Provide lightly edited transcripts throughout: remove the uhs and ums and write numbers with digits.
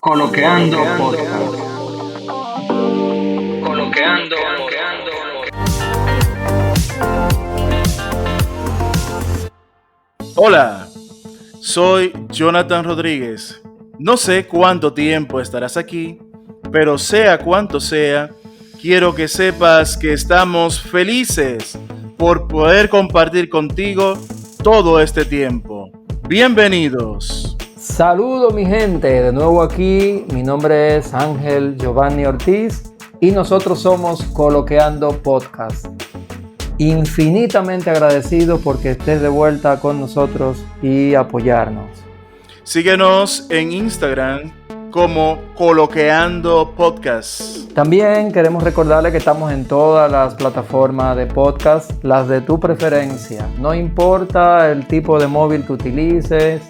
Coloqueando Podcast. Coloqueando. Hola, soy Jonathan Rodríguez. No sé cuánto tiempo estarás aquí, pero sea cuanto sea, quiero que sepas que estamos felices por poder compartir contigo todo este tiempo. Bienvenidos. Saludos mi gente, de nuevo aquí, mi nombre es Ángel Giovanni Ortiz y nosotros somos Coloqueando Podcast. Infinitamente agradecido porque estés de vuelta con nosotros y apoyarnos. Síguenos en Instagram como Coloqueando Podcast. También queremos recordarle que estamos en todas las plataformas de podcast, las de tu preferencia. No importa el tipo de móvil que utilices,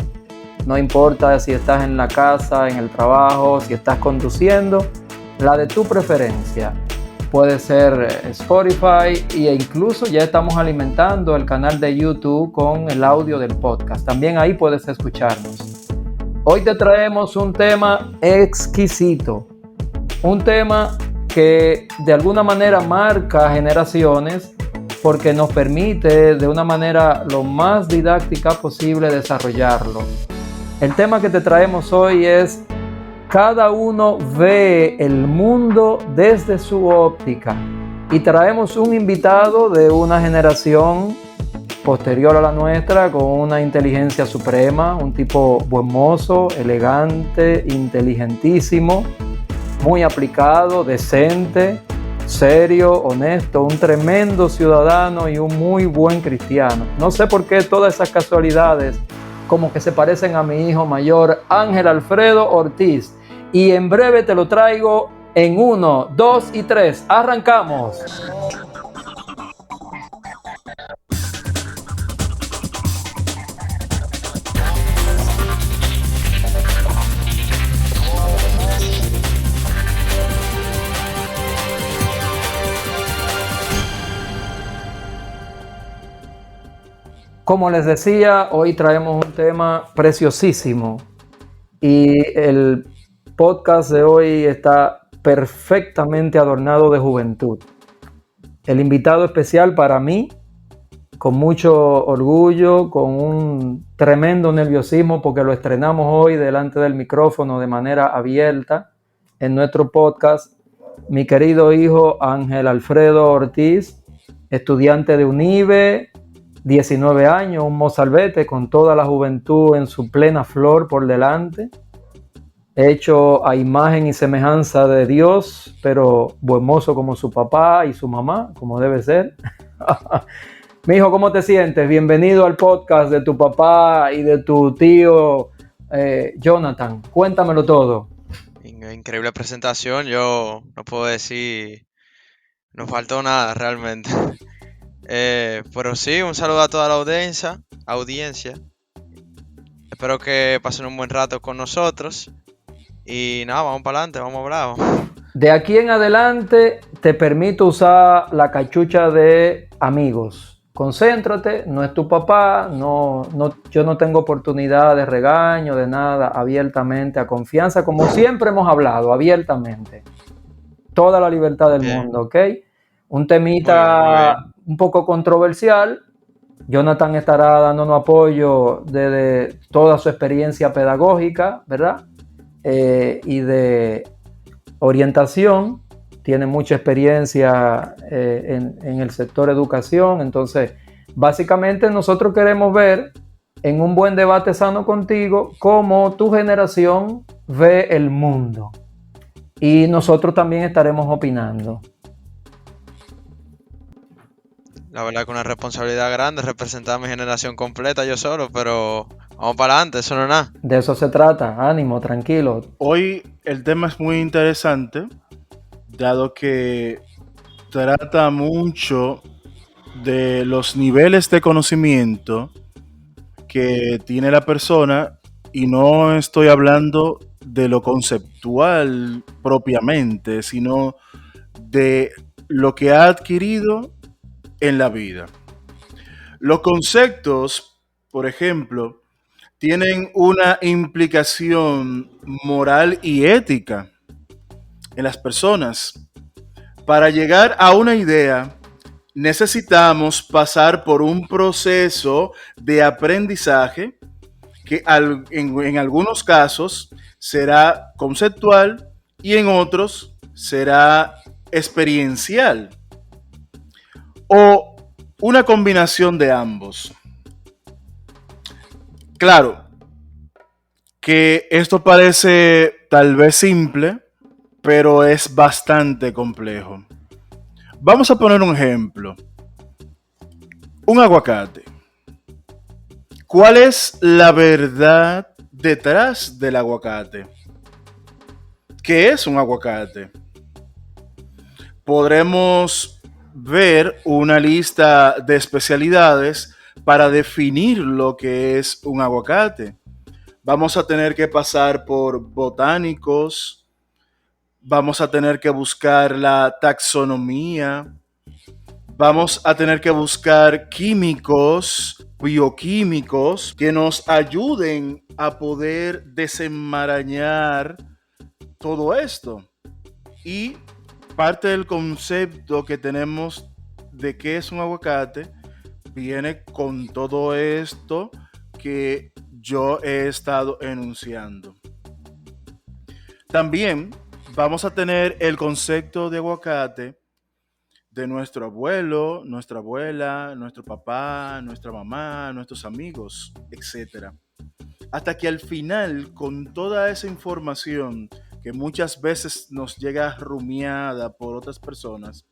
no importa si estás en la casa, en el trabajo, si estás conduciendo, la de tu preferencia. Puede ser Spotify e incluso ya estamos alimentando el canal de YouTube con el audio del podcast. También ahí puedes escucharnos. Hoy te traemos un tema exquisito, un tema que de alguna manera marca generaciones porque nos permite de una manera lo más didáctica posible desarrollarlo. El tema que te traemos hoy es: cada uno ve el mundo desde su óptica, y traemos un invitado de una generación posterior a la nuestra con una inteligencia suprema, un tipo buen mozo, elegante, inteligentísimo, muy aplicado, decente, serio, honesto, un tremendo ciudadano y un muy buen cristiano. No sé por qué todas esas casualidades como que se parecen a mi hijo mayor, Ángel Alfredo Ortiz. Y en breve te lo traigo en 1, 2 y 3. ¡Arrancamos! Como les decía, hoy traemos un tema preciosísimo y el podcast de hoy está perfectamente adornado de juventud. El invitado especial para mí, con mucho orgullo, con un tremendo nerviosismo porque lo estrenamos hoy delante del micrófono de manera abierta en nuestro podcast, mi querido hijo Ángel Alfredo Ortiz, estudiante de UNIBE, 19 años, un mozalbete con toda la juventud en su plena flor por delante, hecho a imagen y semejanza de Dios, pero buen mozo como su papá y su mamá, como debe ser. Mi hijo, ¿cómo te sientes? Bienvenido al podcast de tu papá y de tu tío Jonathan. Cuéntamelo todo. Increíble presentación, yo no puedo decir, no faltó nada realmente. Pero sí, un saludo a toda la audiencia. Espero que pasen un buen rato con nosotros. Y nada, vamos para adelante, vamos a hablar. De aquí en adelante te permito usar la cachucha de amigos. Concéntrate, no es tu papá, yo no tengo oportunidad de regaño, de nada, abiertamente, a confianza, como siempre hemos hablado, abiertamente. Toda la libertad del mundo, ¿ok? Un temita muy bien. Un poco controversial. Jonathan estará dándonos apoyo desde toda su experiencia pedagógica, ¿verdad? Y de orientación. Tiene mucha experiencia en el sector educación. Entonces, básicamente nosotros queremos ver en un buen debate sano contigo cómo tu generación ve el mundo. Y nosotros también estaremos opinando. La verdad que una responsabilidad grande representar a mi generación completa yo solo, pero vamos para adelante, eso no es nada. De eso se trata, ánimo, tranquilo. Hoy el tema es muy interesante, dado que trata mucho de los niveles de conocimiento que tiene la persona, y no estoy hablando de lo conceptual propiamente, sino de lo que ha adquirido en la vida. Los conceptos, por ejemplo, tienen una implicación moral y ética en las personas. Para llegar a una idea, necesitamos pasar por un proceso de aprendizaje que en algunos casos será conceptual y en otros será experiencial o una combinación de ambos. Claro que esto parece tal vez simple, pero es bastante complejo. Vamos a poner un ejemplo. Un aguacate. ¿Cuál es la verdad detrás del aguacate? ¿Qué es un aguacate? Podremos ver una lista de especialidades para definir lo que es un aguacate. Vamos a tener que pasar por botánicos, vamos a tener que buscar la taxonomía, vamos a tener que buscar químicos, bioquímicos que nos ayuden a poder desenmarañar todo esto. Y parte del concepto que tenemos de qué es un aguacate viene con todo esto que yo he estado enunciando. También vamos a tener el concepto de aguacate de nuestro abuelo, nuestra abuela, nuestro papá, nuestra mamá, nuestros amigos, etc. Hasta que al final, con toda esa información que muchas veces nos llega rumiada por otras personas,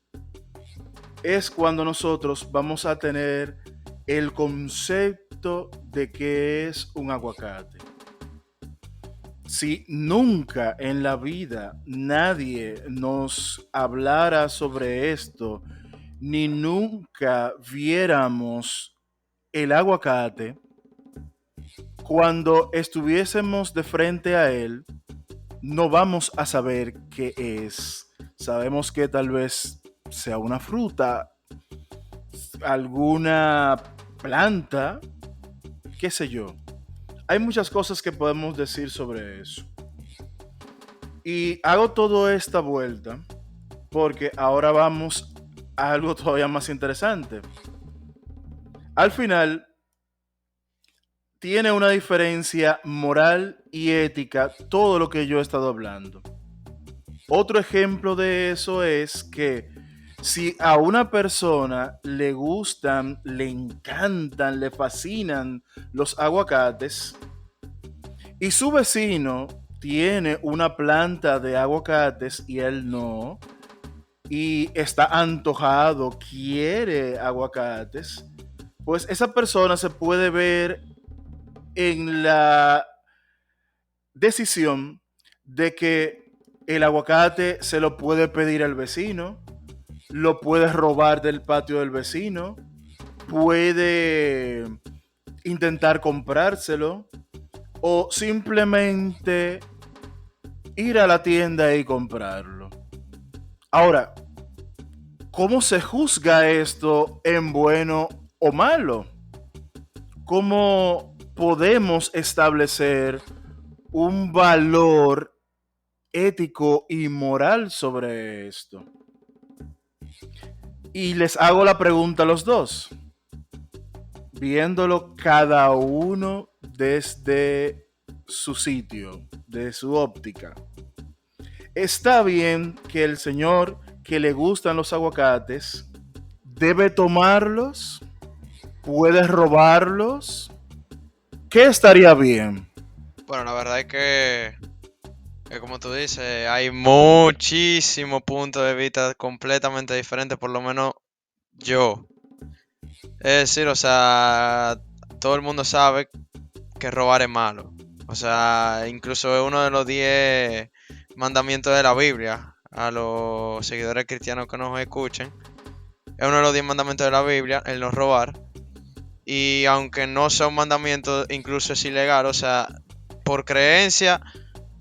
es cuando nosotros vamos a tener el concepto de qué es un aguacate. Si nunca en la vida nadie nos hablara sobre esto, ni nunca viéramos el aguacate, cuando estuviésemos de frente a él, no vamos a saber qué es. Sabemos que tal vez sea una fruta, alguna planta, qué sé yo. Hay muchas cosas que podemos decir sobre eso. Y hago toda esta vuelta porque ahora vamos a algo todavía más interesante. Al final, tiene una diferencia moral y ética todo lo que yo he estado hablando. Otro ejemplo de eso es que si a una persona le gustan, le encantan, le fascinan los aguacates y su vecino tiene una planta de aguacates y él no, y está antojado, quiere aguacates, pues esa persona se puede ver en la decisión de que el aguacate se lo puede pedir al vecino, lo puede robar del patio del vecino, puede intentar comprárselo o simplemente ir a la tienda y comprarlo. Ahora, ¿cómo se juzga esto en bueno o malo? ¿Cómo podemos establecer un valor ético y moral sobre esto? Y les hago la pregunta a los dos, viéndolo cada uno desde su sitio, de su óptica. ¿Está bien que el señor que le gustan los aguacates debe tomarlos? ¿Puede robarlos? ¿Qué estaría bien? Bueno, la verdad es que como tú dices, hay muchísimos puntos de vista completamente diferentes, por lo menos yo. Es decir, o sea, todo el mundo sabe que robar es malo. O sea, incluso es uno de los 10 mandamientos de la Biblia. A los seguidores cristianos que nos escuchen, es uno de los 10 mandamientos de la Biblia, el no robar. Y aunque no sea un mandamiento, incluso es ilegal. O sea, por creencia,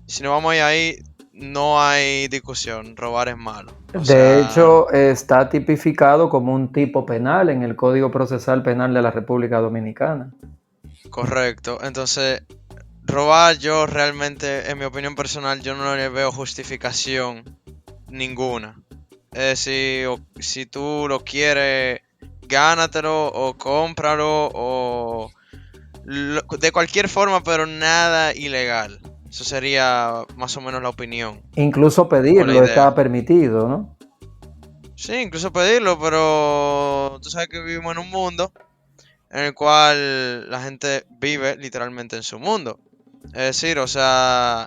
si no vamos ahí, no hay discusión. Robar es malo. De hecho, está tipificado como un tipo penal en el Código Procesal Penal de la República Dominicana. Correcto. Entonces, robar yo realmente, en mi opinión personal, yo no le veo justificación ninguna. Es decir, si tú lo quieres, gánatelo o cómpralo o de cualquier forma, pero nada ilegal. Eso sería más o menos la opinión Incluso o la pedirlo está idea. permitido, ¿no? Sí, incluso pedirlo, pero tú sabes que vivimos en un mundo en el cual la gente vive literalmente en su mundo. Es decir, o sea,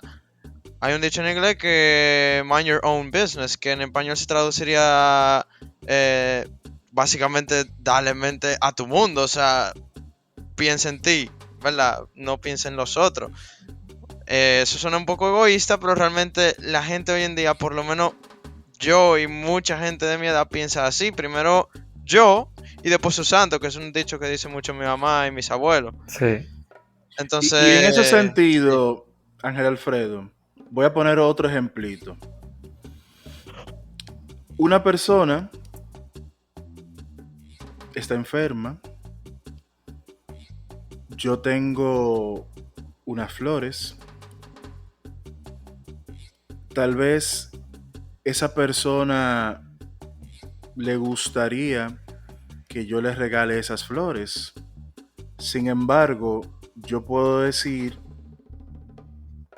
hay un dicho en inglés que mind your own business, que en español se traduciría eh, básicamente darle mente a tu mundo, o sea, piensa en ti, ¿verdad? No piensa en los otros. Eso suena un poco egoísta, pero realmente la gente hoy en día, por lo menos yo y mucha gente de mi edad piensa así. Primero yo y después su santo, que es un dicho que dice mucho mi mamá y mis abuelos. Sí. Y en ese Entonces, sí, sentido, Ángel Alfredo, voy a poner otro ejemplito. Una persona está enferma, yo tengo unas flores, tal vez esa persona le gustaría que yo le regale esas flores. Sin embargo, yo puedo decir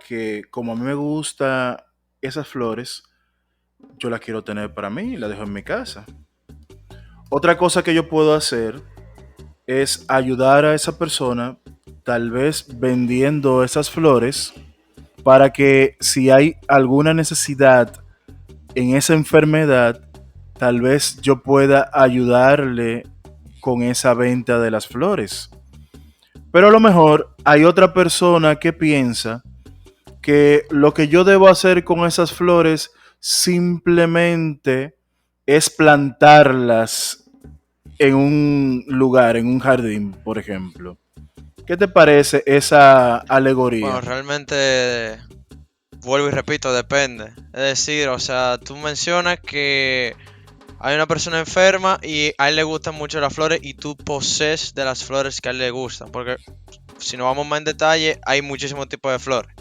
que como a mí me gustan esas flores, yo las quiero tener para mí y las dejo en mi casa. Otra cosa que yo puedo hacer es ayudar a esa persona, tal vez vendiendo esas flores, para que si hay alguna necesidad en esa enfermedad, tal vez yo pueda ayudarle con esa venta de las flores. Pero a lo mejor hay otra persona que piensa que lo que yo debo hacer con esas flores simplemente es plantarlas en un lugar, en un jardín, por ejemplo. ¿Qué te parece esa bueno, alegoría? realmente vuelvo y repito, depende. Es decir, o sea, tú mencionas que hay una persona enferma y a él le gustan mucho las flores y tú posees de las flores que a él le gustan. Porque si nos vamos más en detalle, hay muchísimos tipos de flores.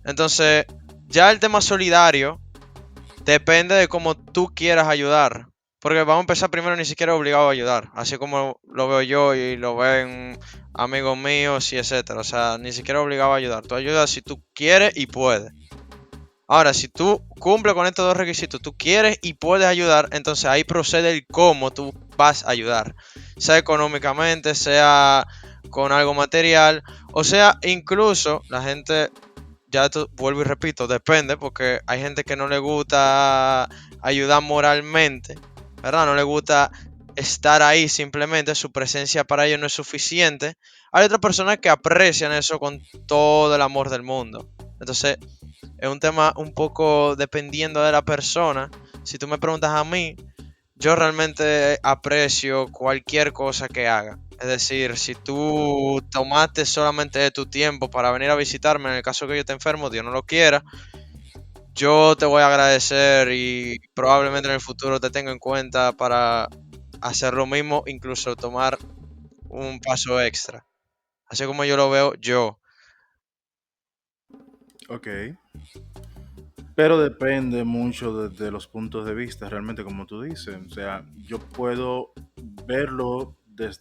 Entonces, ya el tema solidario depende de cómo tú quieras ayudar. Porque vamos a empezar primero, ni siquiera obligado a ayudar. Así como lo veo yo y lo ven amigos míos y etcétera. O sea, ni siquiera obligado a ayudar. Tú ayudas si tú quieres y puedes. Ahora, si tú cumples con estos dos requisitos, tú quieres y puedes ayudar, entonces ahí procede el cómo tú vas a ayudar. Sea económicamente, sea con algo material, o sea, incluso la gente, ya esto vuelvo y repito, depende, porque hay gente que no le gusta ayudar moralmente, ¿verdad? No le gusta estar ahí simplemente, su presencia para ellos no es suficiente. Hay otras personas que aprecian eso con todo el amor del mundo. Entonces, es un tema un poco dependiendo de la persona. Si tú me preguntas a mí, yo realmente aprecio cualquier cosa que haga. Es decir, si tú tomaste solamente de tu tiempo para venir a visitarme, en el caso que yo esté enfermo, Dios no lo quiera, yo te voy a agradecer y probablemente en el futuro te tenga en cuenta para hacer lo mismo, incluso tomar un paso extra. Así como yo lo veo yo. Ok. Pero depende mucho de los puntos de vista, realmente, como tú dices. O sea, yo puedo verlo desde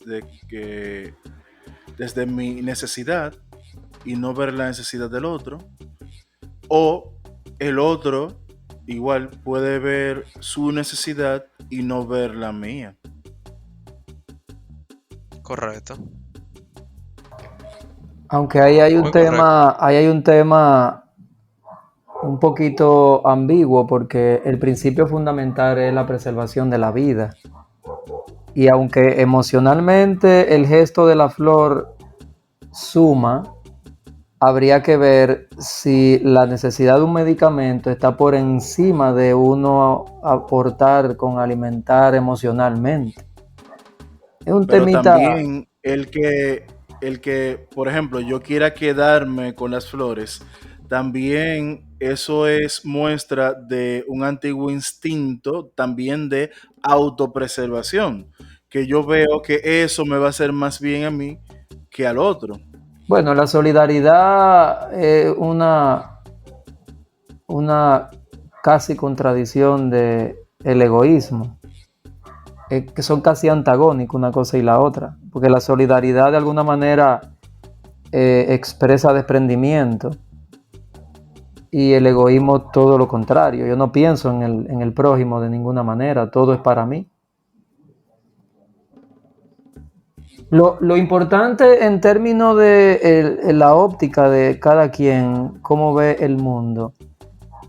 mi necesidad y no ver la necesidad del otro. O el otro igual puede ver su necesidad y no ver la mía. Correcto. Aunque ahí hay un Muy correcto. tema, ahí hay un tema un poquito ambiguo porque el principio fundamental es la preservación de la vida. Y aunque emocionalmente el gesto de la flor suma, habría que ver si la necesidad de un medicamento está por encima de uno aportar con alimentar emocionalmente. Es un Pero temita, también el que, por ejemplo, yo quiera quedarme con las flores, también eso es muestra de un antiguo instinto también de autopreservación, que yo veo que eso me va a hacer más bien a mí que al otro. Bueno, la solidaridad es una casi contradicción de el egoísmo, que son casi antagónicos una cosa y la otra, porque la solidaridad de alguna manera expresa desprendimiento y el egoísmo todo lo contrario. Yo no pienso en el prójimo de ninguna manera, todo es para mí. Lo importante en términos de la óptica de cada quien, cómo ve el mundo,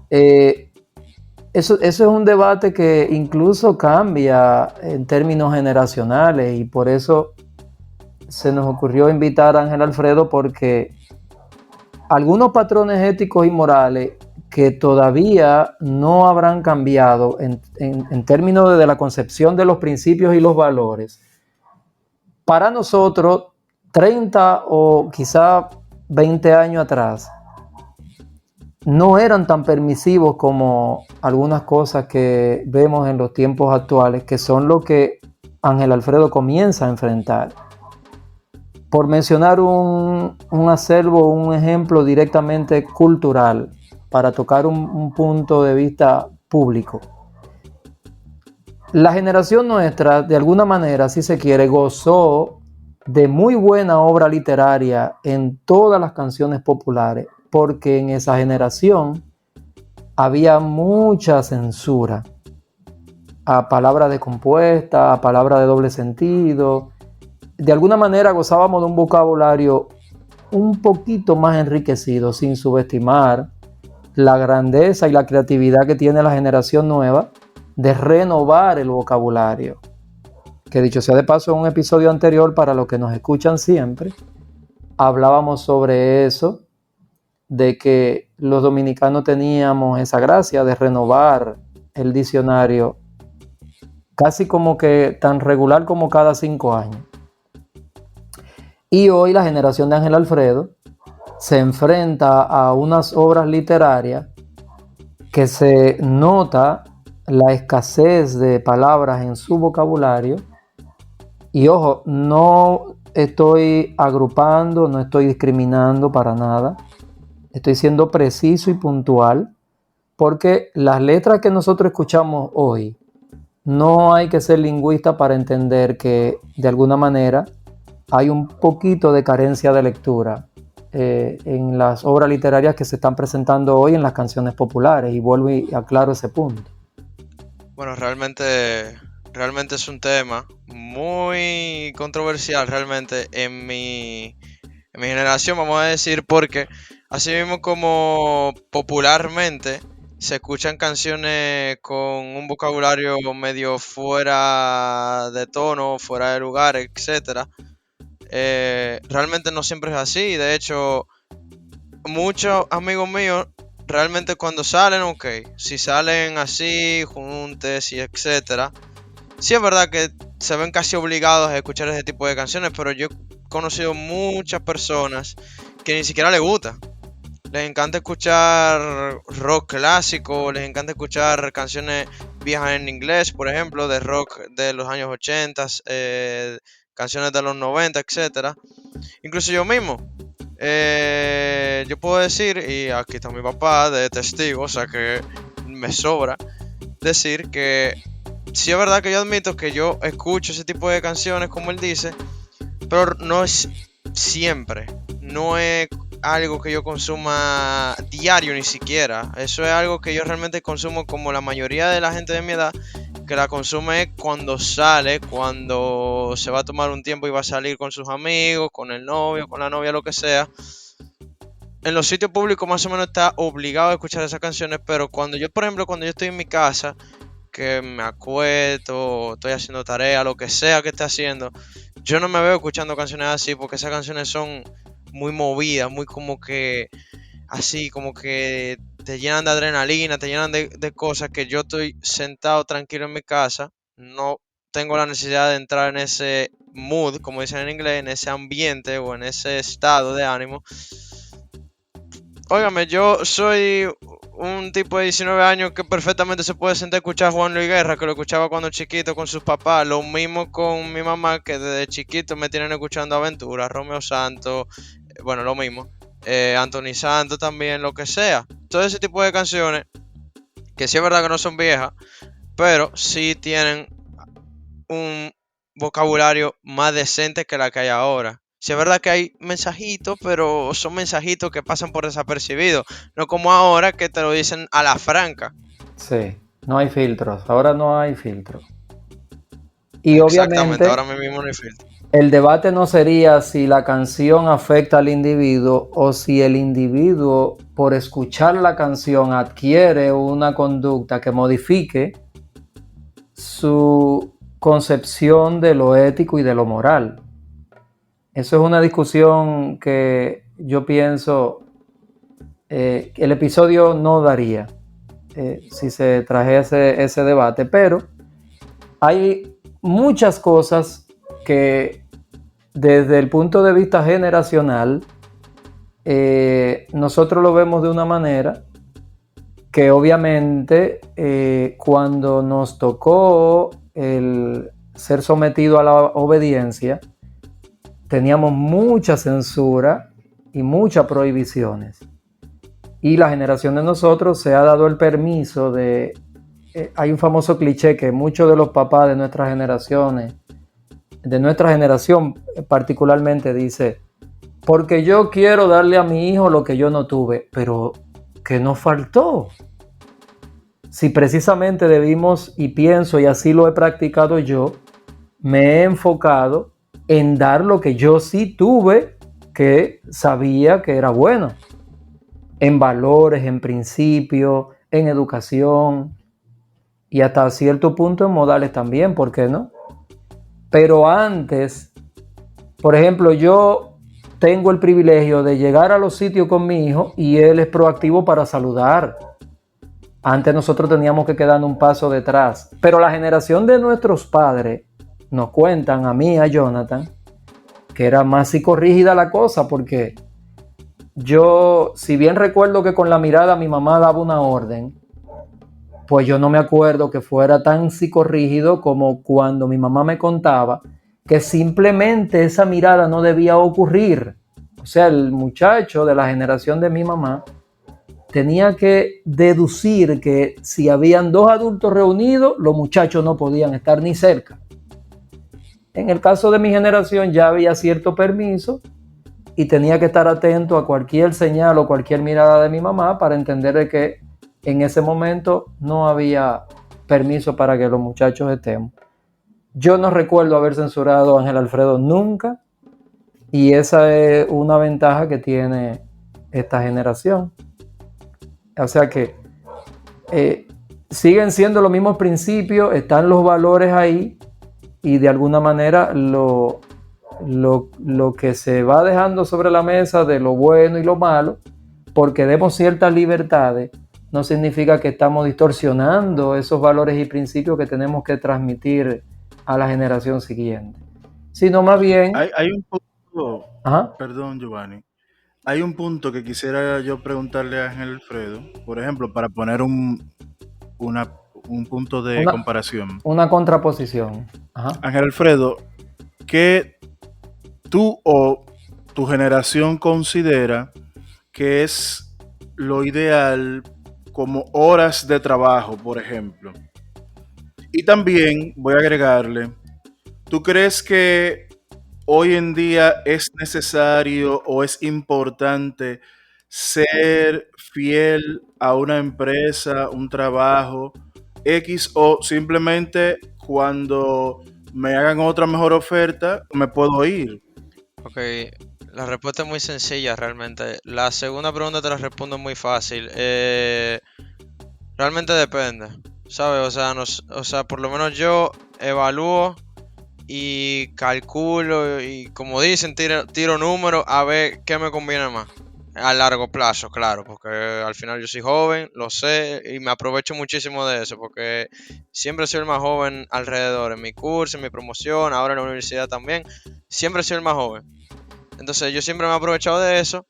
eso es un debate que incluso cambia en términos generacionales, y por eso se nos ocurrió invitar a Ángel Alfredo, porque algunos patrones éticos y morales que todavía no habrán cambiado en términos de la concepción de los principios y los valores, para nosotros 30 o quizá 20 años atrás no eran tan permisivos como algunas cosas que vemos en los tiempos actuales, que son lo que Ángel Alfredo comienza a enfrentar. Por mencionar un acervo, un ejemplo directamente cultural, para tocar un punto de vista público. La generación nuestra, de alguna manera, si se quiere, gozó de muy buena obra literaria en todas las canciones populares, porque en esa generación había mucha censura a palabras descompuestas, a palabras de doble sentido. De alguna manera gozábamos de un vocabulario un poquito más enriquecido, sin subestimar la grandeza y la creatividad que tiene la generación nueva de renovar el vocabulario. Que dicho sea de paso, en un episodio anterior, para los que nos escuchan siempre, hablábamos sobre eso, de que los dominicanos teníamos esa gracia de renovar el diccionario casi como que tan regular como cada 5 años. Y hoy la generación de Ángel Alfredo se enfrenta a unas obras literarias que se nota la escasez de palabras en su vocabulario. Y ojo, no estoy agrupando, no estoy discriminando para nada. Estoy siendo preciso y puntual, porque las letras que nosotros escuchamos hoy, no hay que ser lingüista para entender que de alguna manera hay un poquito de carencia de lectura en las obras literarias que se están presentando hoy en las canciones populares, y vuelvo y aclaro ese punto. Bueno, realmente es un tema muy controversial realmente en mi generación, vamos a decir, porque así mismo como popularmente se escuchan canciones con un vocabulario medio fuera de tono, fuera de lugar, etcétera. Realmente no siempre es así. De hecho, muchos amigos míos realmente cuando salen, ok, si salen así, juntes y etcétera, sí es verdad que se ven casi obligados a escuchar ese tipo de canciones, pero yo he conocido muchas personas que ni siquiera les gusta. Les encanta escuchar rock clásico, les encanta escuchar canciones viejas en inglés, por ejemplo, de rock de los años 80, canciones de los 90, etcétera. Incluso yo mismo, yo puedo decir, y aquí está mi papá de testigo, o sea que me sobra decir que sí es verdad que yo admito que yo escucho ese tipo de canciones, como él dice, pero no es siempre, no es algo que yo consuma diario ni siquiera. Eso es algo que yo realmente consumo como la mayoría de la gente de mi edad, que la consume cuando sale, cuando se va a tomar un tiempo y va a salir con sus amigos, con el novio, con la novia, lo que sea. En los sitios públicos más o menos está obligado a escuchar esas canciones, pero cuando yo, por ejemplo, cuando yo estoy en mi casa, que me acuesto, estoy haciendo tarea, lo que sea que esté haciendo, yo no me veo escuchando canciones así, porque esas canciones son muy movidas, muy como que así, como que te llenan de adrenalina, te llenan de cosas que yo estoy sentado tranquilo en mi casa, no tengo la necesidad de entrar en ese mood, como dicen en inglés, en ese ambiente o en ese estado de ánimo. Óigame, yo soy un tipo de 19 años que perfectamente se puede sentar a escuchar a Juan Luis Guerra, que lo escuchaba cuando chiquito con sus papás. Lo mismo con mi mamá, que desde chiquito me tienen escuchando Aventura, Romeo Santos, bueno, lo mismo. Anthony Santos también, lo que sea. Todo ese tipo de canciones, que sí es verdad que no son viejas, pero sí tienen un vocabulario más decente que la que hay ahora. Sí es verdad que hay mensajitos, pero son mensajitos que pasan por desapercibidos. No como ahora que te lo dicen a la franca. Sí, no hay filtros, ahora no hay filtros. Y Exactamente, obviamente ahora mismo no hay filtro. el debate no sería si la canción afecta al individuo o si el individuo por escuchar la canción adquiere una conducta que modifique su concepción de lo ético y de lo moral. Eso es una discusión que yo pienso el episodio no daría si se trajese ese debate, pero hay muchas cosas que desde el punto de vista generacional nosotros lo vemos de una manera que obviamente cuando nos tocó el ser sometido a la obediencia teníamos mucha censura y muchas prohibiciones. Y la generación de nosotros se ha dado el permiso de... hay un famoso cliché que muchos de los papás de nuestras generaciones, de nuestra generación particularmente, dice, porque yo quiero darle a mi hijo lo que yo no tuve, pero ¿qué nos faltó? Si precisamente debimos, y pienso, y así lo he practicado yo, me he enfocado en dar lo que yo sí tuve, que sabía que era bueno, en valores, en principios, en educación y hasta cierto punto en modales también, ¿por qué no? Pero antes, por ejemplo, yo tengo el privilegio de llegar a los sitios con mi hijo y él es proactivo para saludar. Antes nosotros teníamos que quedar un paso detrás, pero la generación de nuestros padres nos cuentan, a mí, a Jonathan, que era más psicorrígida la cosa, porque yo, si bien recuerdo que con la mirada mi mamá daba una orden, pues yo no me acuerdo que fuera tan psicorrígido como cuando mi mamá me contaba que simplemente esa mirada no debía ocurrir. O sea, el muchacho de la generación de mi mamá tenía que deducir que si habían dos adultos reunidos, los muchachos no podían estar ni cerca. En el caso de mi generación ya había cierto permiso y tenía que estar atento a cualquier señal o cualquier mirada de mi mamá para entender que en ese momento no había permiso para que los muchachos estemos. Yo no recuerdo haber censurado a Ángel Alfredo nunca, y esa es una ventaja que tiene esta generación. O sea que siguen siendo los mismos principios, están los valores ahí, y de alguna manera lo que se va dejando sobre la mesa de lo bueno y lo malo, porque demos ciertas libertades, no significa que estamos distorsionando esos valores y principios que tenemos que transmitir a la generación siguiente, sino más bien... Hay un punto, Ajá. perdón Giovanni, hay un punto que quisiera yo preguntarle a Ángel Alfredo, por ejemplo, para poner un punto de comparación. Una contraposición. Ajá. Ángel Alfredo, ¿qué tú o tu generación considera que es lo ideal como horas de trabajo, por ejemplo? Y también voy a agregarle, ¿tú crees que hoy en día es necesario o es importante ser fiel a una empresa, un trabajo X, o simplemente cuando me hagan otra mejor oferta me puedo ir? Ok, la respuesta es muy sencilla realmente. La segunda pregunta te la respondo muy fácil. Realmente depende, ¿sabes? O sea, por lo menos yo evalúo y calculo y, como dicen, tiro números a ver qué me conviene más. A largo plazo, claro, porque al final yo soy joven, lo sé, y me aprovecho muchísimo de eso, porque siempre soy el más joven alrededor, en mi curso, en mi promoción, ahora en la universidad también, siempre soy el más joven. Entonces yo siempre me he aprovechado de eso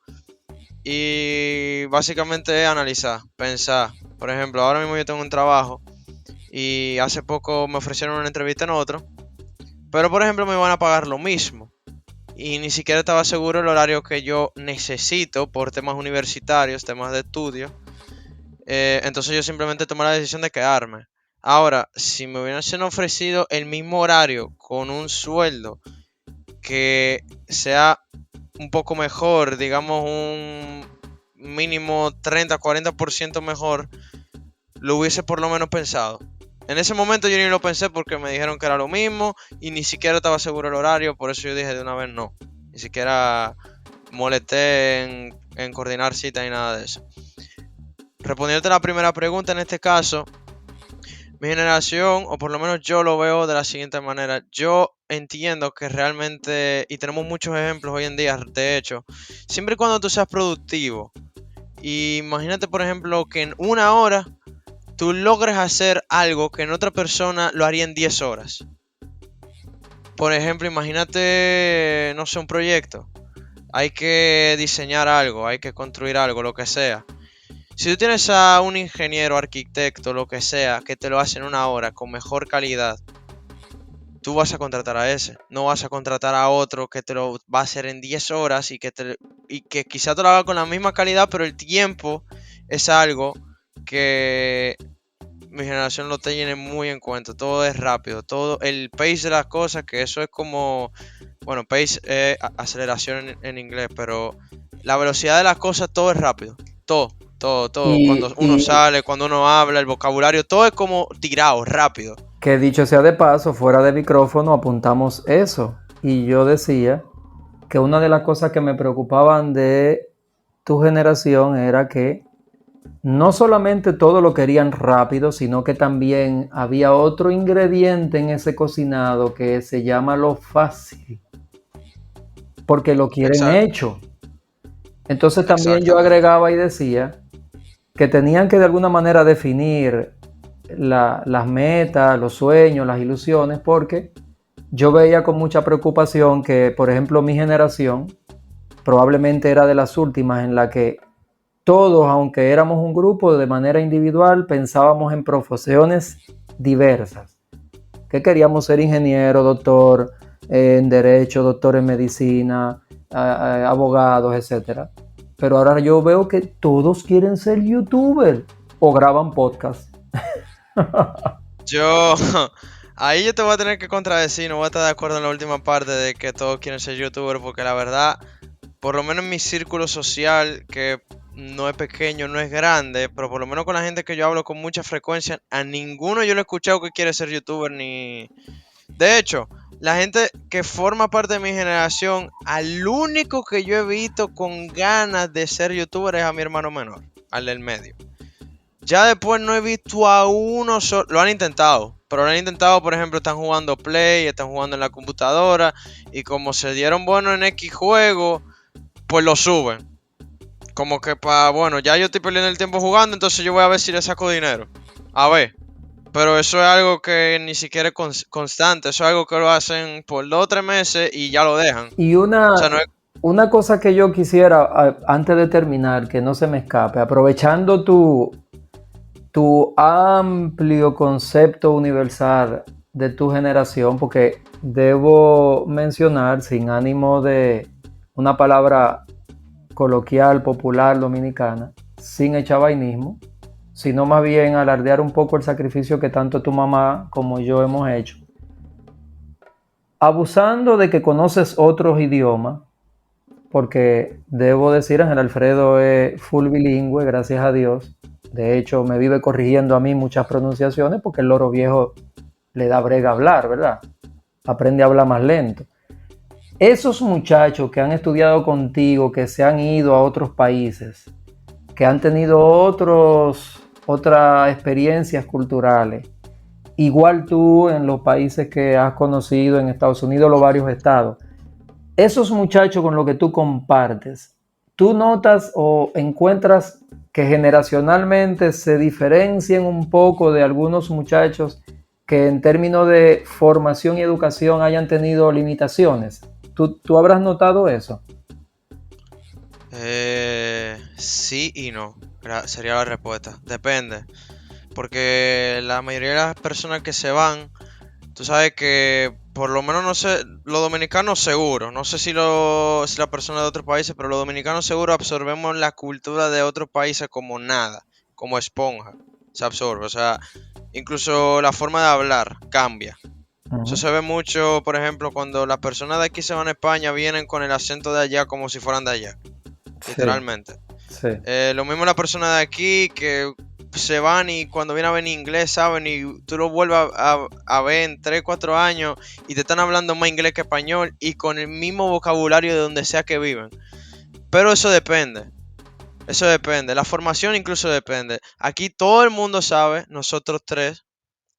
y básicamente es analizar, pensar. Por ejemplo, ahora mismo yo tengo un trabajo y hace poco me ofrecieron una entrevista en otro, pero por ejemplo me van a pagar lo mismo. y ni siquiera estaba seguro el horario que yo necesito por temas universitarios, temas de estudio. Entonces yo simplemente tomé la decisión de quedarme. Ahora, si me hubiesen ofrecido el mismo horario con un sueldo que sea un poco mejor, digamos un mínimo 30-40% mejor, lo hubiese por lo menos pensado. En ese momento yo ni lo pensé porque me dijeron que era lo mismo y ni siquiera estaba seguro el horario, por eso yo dije de una vez no. Ni siquiera molesté en coordinar citas ni nada de eso. Respondiéndote a la primera pregunta, en este caso, mi generación, o por lo menos yo lo veo de la siguiente manera. Yo entiendo que realmente, y tenemos muchos ejemplos hoy en día, de hecho, siempre y cuando tú seas productivo, y imagínate por ejemplo que en una hora tú logres hacer algo que en otra persona lo haría en 10 horas. Por ejemplo, imagínate, no sé, un proyecto. Hay que diseñar algo, hay que construir algo, lo que sea. Si tú tienes a un ingeniero, arquitecto, lo que sea, que te lo hace en una hora con mejor calidad, tú vas a contratar a ese. No vas a contratar a otro que te lo va a hacer en 10 horas y que quizá te lo haga con la misma calidad, pero el tiempo es algo que mi generación lo tiene muy en cuenta. Todo es rápido, todo el pace de las cosas, que eso es como, bueno, pace es aceleración en inglés, pero la velocidad de las cosas, todo es rápido. Todo. Cuando uno sale, cuando uno habla, el vocabulario, todo es como tirado, rápido. Que dicho sea de paso, fuera de micrófono apuntamos eso. Y yo decía que una de las cosas que me preocupaban de tu generación era que no solamente todo lo querían rápido, sino que también había otro ingrediente en ese cocinado que se llama lo fácil. Porque lo quieren Exacto. hecho. Entonces también yo agregaba y decía que tenían que de alguna manera definir las metas, los sueños, las ilusiones, porque yo veía con mucha preocupación que, por ejemplo, mi generación probablemente era de las últimas en la que todos, aunque éramos un grupo de manera individual, pensábamos en profesiones diversas. Que queríamos ser ingeniero, doctor en derecho, doctor en medicina, abogados, etc. Pero ahora yo veo que todos quieren ser youtubers o graban podcast. Ahí yo te voy a tener que contradecir, no voy a estar de acuerdo en la última parte de que todos quieren ser youtubers, porque la verdad, por lo menos en mi círculo social, que no es pequeño, no es grande, pero por lo menos con la gente que yo hablo con mucha frecuencia, a ninguno yo le he escuchado que quiere ser youtuber ni... De hecho, la gente que forma parte de mi generación, al único que yo he visto con ganas de ser youtuber es a mi hermano menor, al del medio. Ya después no he visto a uno solo. Lo han intentado, pero lo han intentado, por ejemplo, están jugando Play, están jugando en la computadora, y como se dieron bueno en X juego, pues lo suben. Como que bueno, ya yo estoy perdiendo el tiempo jugando, entonces yo voy a ver si le saco dinero. A ver. Pero eso es algo que ni siquiera es constante. Eso es algo que lo hacen por 2 o 3 meses y ya lo dejan. Y O sea, no es... una cosa que yo quisiera, antes de terminar, que no se me escape, aprovechando tu amplio concepto universal de tu generación, porque debo mencionar, sin ánimo de una palabra coloquial, popular, dominicana, sin echabainismo, sino más bien alardear un poco el sacrificio que tanto tu mamá como yo hemos hecho. Abusando de que conoces otros idiomas, porque debo decir, Ángel Alfredo es full bilingüe, gracias a Dios. De hecho, me vive corrigiendo a mí muchas pronunciaciones porque el loro viejo le da brega a hablar, ¿verdad? Aprende a hablar más lento. Esos muchachos que han estudiado contigo, que se han ido a otros países, que han tenido otras experiencias culturales, igual tú en los países que has conocido, en Estados Unidos, los varios estados, esos muchachos con los que tú compartes, ¿tú notas o encuentras que generacionalmente se diferencian un poco de algunos muchachos que en términos de formación y educación hayan tenido limitaciones? ¿Tú habrás notado eso? Sí y no, sería la respuesta. Depende. Porque la mayoría de las personas que se van, tú sabes que por lo menos no sé, los dominicanos seguro, no sé si las personas de otros países, pero los dominicanos seguro absorbemos la cultura de otros países como nada, como esponja, se absorbe, o sea, incluso la forma de hablar cambia. Eso se ve mucho, por ejemplo, cuando las personas de aquí se van a España, vienen con el acento de allá como si fueran de allá, literalmente. Sí. Lo mismo las personas de aquí que se van y cuando vienen a ver inglés, saben, y tú lo vuelves a ver en 3, 4 años y te están hablando más inglés que español y con el mismo vocabulario de donde sea que viven. Pero eso depende. La formación incluso depende. Aquí todo el mundo sabe, nosotros tres,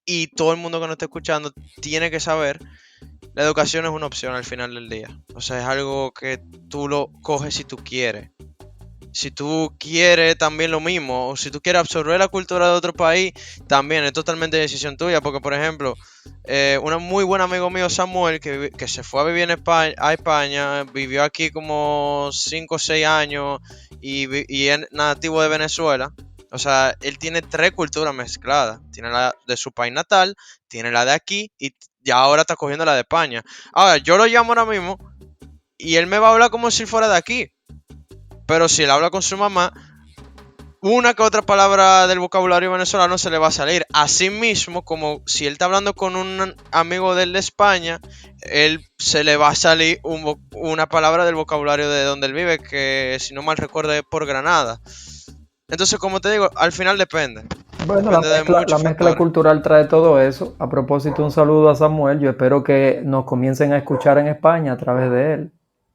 y todo el mundo que nos está escuchando tiene que saber, la educación es una opción al final del día. O sea, es algo que tú lo coges si tú quieres. Si tú quieres también lo mismo, o si tú quieres absorber la cultura de otro país, también es totalmente decisión tuya. Porque, por ejemplo, un muy buen amigo mío, Samuel, que se fue a vivir a España, vivió aquí como 5 o 6 años y es nativo de Venezuela. O sea, él tiene 3 culturas mezcladas. Tiene la de su país natal, tiene la de aquí y ya ahora está cogiendo la de España. Ahora, yo lo llamo ahora mismo y él me va a hablar como si fuera de aquí. Pero si él habla con su mamá, una que otra palabra del vocabulario venezolano se le va a salir. Así mismo, como si él está hablando con un amigo de él de España, él se le va a salir una palabra del vocabulario de donde él vive, que si no mal recuerdo es por Granada. Entonces, como te digo, al final depende. Bueno, Depende de la muchos mezcla factores. cultural trae todo eso. A propósito, un saludo a Samuel. Yo espero que nos comiencen a escuchar en España a través de él.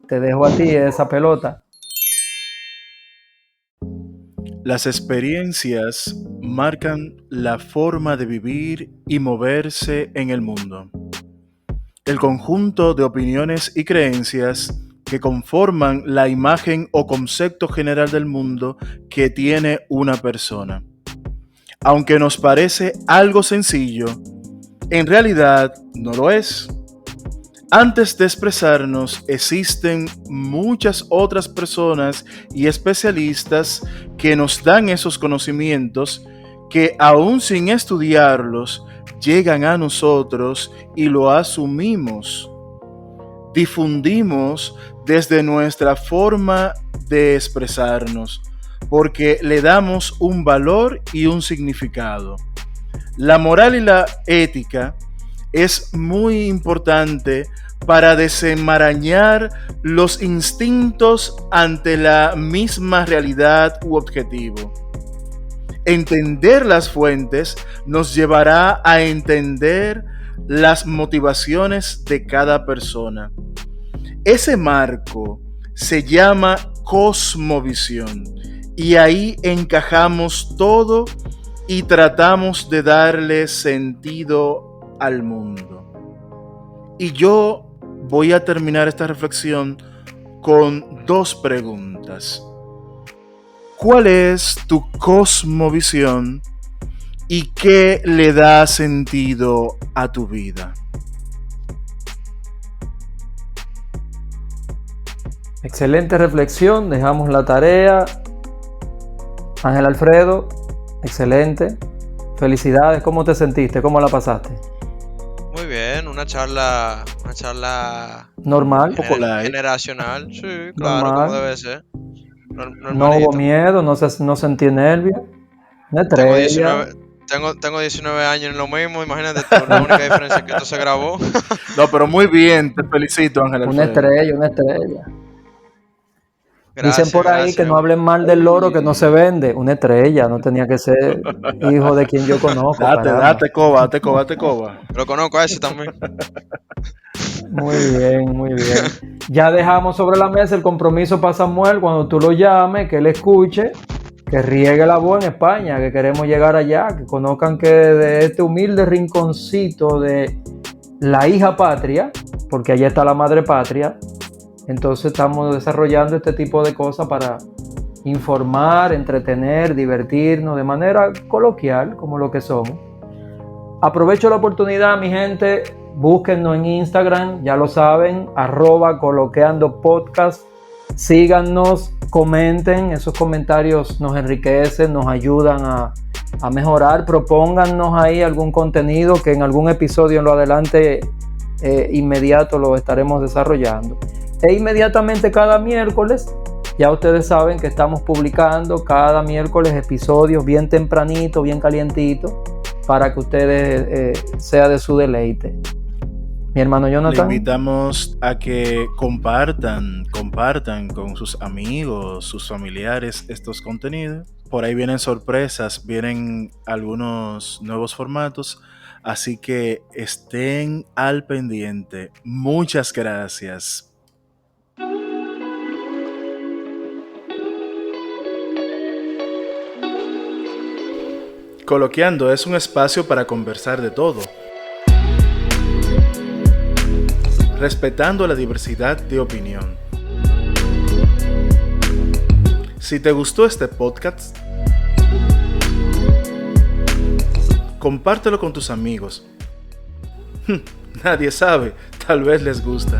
Te dejo a ti esa pelota. Las experiencias marcan la forma de vivir y moverse en el mundo. El conjunto de opiniones y creencias que conforman la imagen o concepto general del mundo que tiene una persona. Aunque nos parece algo sencillo, en realidad no lo es. Antes de expresarnos, existen muchas otras personas y especialistas que nos dan esos conocimientos que, aún sin estudiarlos, llegan a nosotros y lo asumimos. Difundimos desde nuestra forma de expresarnos, porque le damos un valor y un significado. La moral y la ética es muy importante para desenmarañar los instintos ante la misma realidad u objetivo. Entender las fuentes nos llevará a entender las motivaciones de cada persona. Ese marco se llama cosmovisión y ahí encajamos todo y tratamos de darle sentido al mundo. Y yo voy a terminar esta reflexión con 2 preguntas. ¿Cuál es tu cosmovisión y qué le da sentido a tu vida? Excelente reflexión, dejamos la tarea. Ángel Alfredo, excelente. Felicidades, ¿cómo te sentiste? ¿Cómo la pasaste? Muy bien, una charla Normal. generacional, sí, claro, Normal. como debe ser. No Normalito. hubo miedo, no sentí nervios. Una Tengo estrella. 19 años en lo mismo, imagínate tú, la única diferencia es que esto se grabó. No, pero muy bien, te felicito, Ángel Una Alfredo. estrella. Gracias, Dicen por ahí gracias. que no hablen mal del loro que no se vende. Una estrella, no tenía que ser hijo de quien yo conozco. caramba. Date coba. Lo conozco a ese también. Muy bien. Ya dejamos sobre la mesa el compromiso para Samuel cuando tú lo llames, que él escuche, que riegue la voz en España, que queremos llegar allá, que conozcan que de este humilde rinconcito de la hija patria, porque allá está la madre patria, entonces estamos desarrollando este tipo de cosas para informar, entretener, divertirnos de manera coloquial, como lo que somos. Aprovecho la oportunidad, mi gente, búsquennos en Instagram, ya lo saben, @coloqueandopodcast. Síganos, comenten, esos comentarios nos enriquecen, nos ayudan a mejorar. Propóngannos ahí algún contenido que en algún episodio en lo adelante inmediato lo estaremos desarrollando. E inmediatamente cada miércoles, ya ustedes saben que estamos publicando cada miércoles episodios bien tempranito, bien calientito, para que ustedes sea de su deleite. Mi hermano Le Jonathan. invitamos a que compartan con sus amigos, sus familiares estos contenidos. Por ahí vienen sorpresas, vienen algunos nuevos formatos, así que estén al pendiente. Muchas gracias. Coloqueando es un espacio para conversar de todo, respetando la diversidad de opinión. Si te gustó este podcast, compártelo con tus amigos. Nadie sabe, tal vez les gusta.